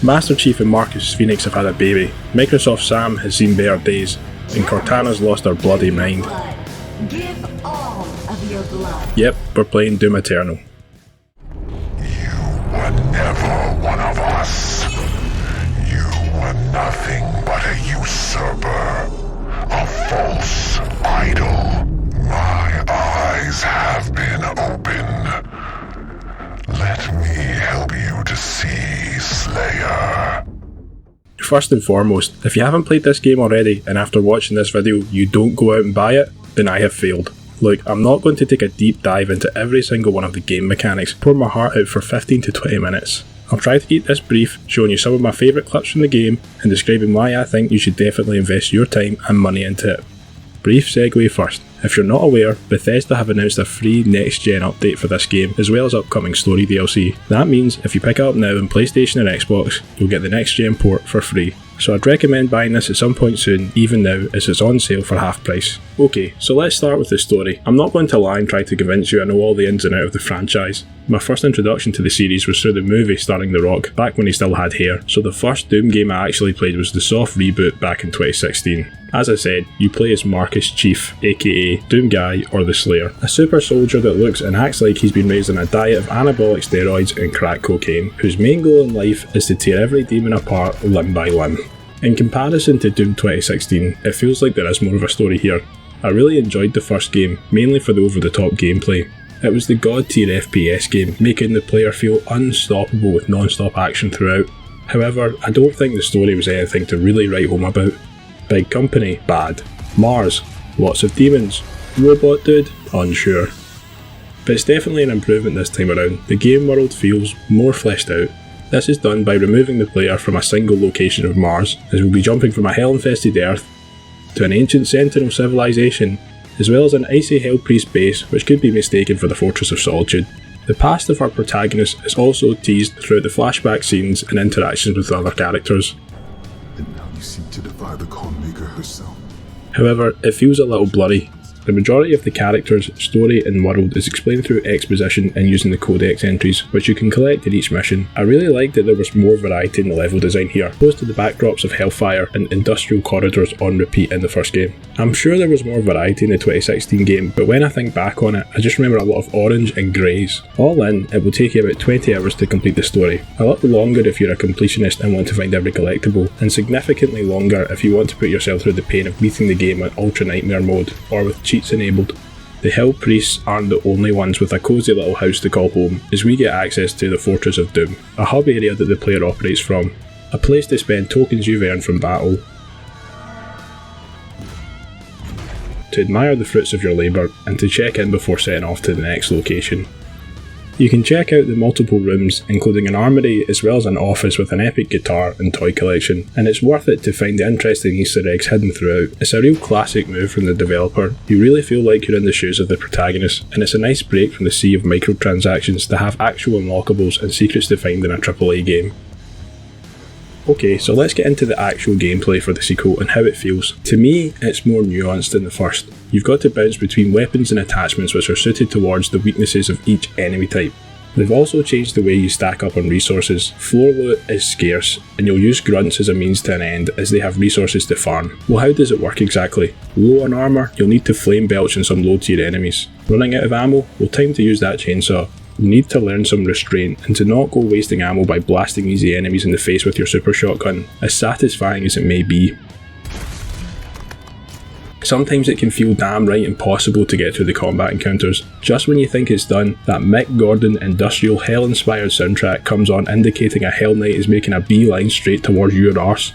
Master Chief and Marcus Phoenix have had a baby, Microsoft Sam has seen better days, and Cortana's lost her bloody mind. Give all of your blood. Yep, we're playing Doom Eternal. You were never one of us. You were nothing but a usurper, a false idol. My eyes have been opened. Let me help you to see, Slayer. First and foremost, if you haven't played this game already and after watching this video you don't go out and buy it, then I have failed. Look, I'm not going to take a deep dive into every single one of the game mechanics, pour my heart out for 15 to 20 minutes. I'll try to keep this brief, showing you some of my favourite clips from the game and describing why I think you should definitely invest your time and money into it. Brief segue first. If you're not aware, Bethesda have announced a free next-gen update for this game, as well as upcoming story DLC. That means if you pick it up now on PlayStation or Xbox, you'll get the next-gen port for free. So I'd recommend buying this at some point soon, even now as it's on sale for half price. Okay, so let's start with the story. I'm not going to lie and try to convince you I know all the ins and outs of the franchise. My first introduction to the series was through the movie starring The Rock, back when he still had hair, so the first Doom game I actually played was the soft reboot back in 2016. As I said, you play as Marcus Chief, aka Doom Guy or the Slayer, a super soldier that looks and acts like he's been raised on a diet of anabolic steroids and crack cocaine, whose main goal in life is to tear every demon apart limb by limb. In comparison to Doom 2016, it feels like there is more of a story here. I really enjoyed the first game, mainly for the over-the-top gameplay. It was the god tier FPS game, making the player feel unstoppable with non-stop action throughout. However, I don't think the story was anything to really write home about. Big company, bad. Mars, lots of demons. Robot dude, unsure. But it's definitely an improvement this time around. The game world feels more fleshed out. This is done by removing the player from a single location of Mars, as we'll be jumping from a hell-infested Earth to an ancient Sentinel civilization, as well as an icy Hell Priest base which could be mistaken for the Fortress of Solitude. The past of our protagonist is also teased throughout the flashback scenes and interactions with other characters. And now you seem to defy the Calm-Maker herself. However, it feels a little blurry. The majority of the character's story and world is explained through exposition and using the codex entries, which you can collect in each mission. I really liked that there was more variety in the level design here, opposed to the backdrops of Hellfire and industrial corridors on repeat in the first game. I'm sure there was more variety in the 2016 game, but when I think back on it, I just remember a lot of orange and greys. All in, it will take you about 20 hours to complete the story. A little longer if you're a completionist and want to find every collectible, and significantly longer if you want to put yourself through the pain of beating the game on Ultra Nightmare mode, or with cheats enabled. The Hell Priests aren't the only ones with a cosy little house to call home, as we get access to the Fortress of Doom, a hub area that the player operates from, a place to spend tokens you've earned from battle, to admire the fruits of your labour, and to check in before setting off to the next location. You can check out the multiple rooms, including an armoury as well as an office with an epic guitar and toy collection, and it's worth it to find the interesting Easter eggs hidden throughout. It's a real classic move from the developer. You really feel like you're in the shoes of the protagonist, and it's a nice break from the sea of microtransactions to have actual unlockables and secrets to find in a AAA game. Okay, so let's get into the actual gameplay for the sequel and how it feels. To me, it's more nuanced than the first. You've got to bounce between weapons and attachments which are suited towards the weaknesses of each enemy type. They've also changed the way you stack up on resources. Floor loot is scarce, and you'll use grunts as a means to an end as they have resources to farm. Well, how does it work exactly? Low on armour, you'll need to flame belch on some low tier enemies. Running out of ammo? Well, time to use that chainsaw. You need to learn some restraint and to not go wasting ammo by blasting easy enemies in the face with your super shotgun, as satisfying as it may be. Sometimes it can feel damn right impossible to get through the combat encounters. Just when you think it's done, that Mick Gordon industrial hell-inspired soundtrack comes on, indicating a Hell Knight is making a beeline straight towards your arse.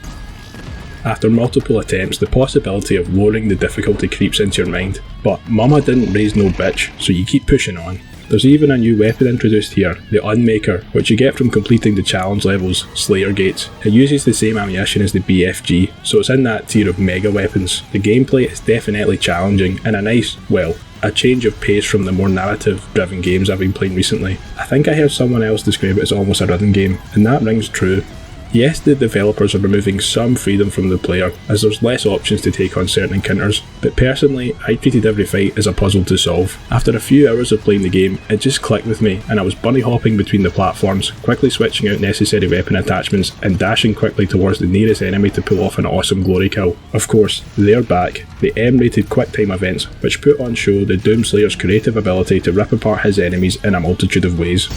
After multiple attempts, the possibility of lowering the difficulty creeps into your mind, but mama didn't raise no bitch, so you keep pushing on. There's even a new weapon introduced here, the Unmaker, which you get from completing the challenge levels, Slayer Gates. It uses the same ammunition as the BFG, so it's in that tier of mega weapons. The gameplay is definitely challenging, and a change of pace from the more narrative-driven games I've been playing recently. I think I heard someone else describe it as almost a rhythm game, and that rings true. Yes, the developers are removing some freedom from the player, as there's less options to take on certain encounters, but personally, I treated every fight as a puzzle to solve. After a few hours of playing the game, it just clicked with me, and I was bunny hopping between the platforms, quickly switching out necessary weapon attachments, and dashing quickly towards the nearest enemy to pull off an awesome glory kill. Of course, they're back, the M-rated QuickTime events, which put on show the Doomslayer's creative ability to rip apart his enemies in a multitude of ways.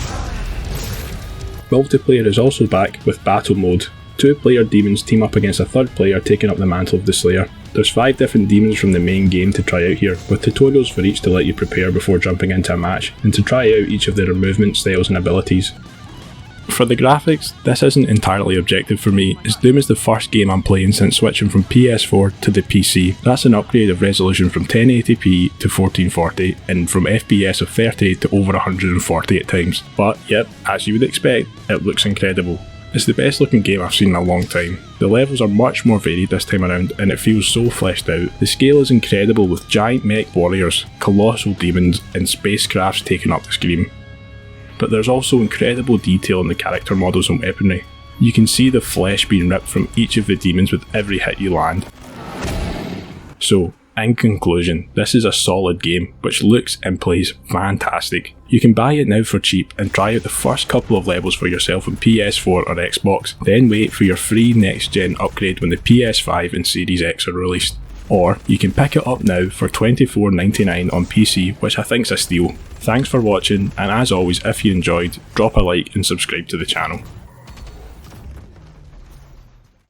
Multiplayer is also back with Battle Mode. 2-player demons team up against a third player taking up the mantle of the Slayer. There's 5 different demons from the main game to try out here, with tutorials for each to let you prepare before jumping into a match, and to try out each of their movement styles and abilities. For the graphics, this isn't entirely objective for me, as Doom is the first game I'm playing since switching from PS4 to the PC. That's an upgrade of resolution from 1080p to 1440, and from FPS of 30 to over 140 at times. But yep, as you would expect, it looks incredible. It's the best looking game I've seen in a long time. The levels are much more varied this time around, and it feels so fleshed out. The scale is incredible, with giant mech warriors, colossal demons, and spacecrafts taking up the screen. But there's also incredible detail in the character models and weaponry. You can see the flesh being ripped from each of the demons with every hit you land. So, in conclusion, this is a solid game, which looks and plays fantastic. You can buy it now for cheap and try out the first couple of levels for yourself on PS4 or Xbox, then wait for your free next gen upgrade when the PS5 and Series X are released. Or you can pick it up now for $24.99 on PC, which I think's a steal. Thanks for watching, and as always, if you enjoyed, drop a like and subscribe to the channel.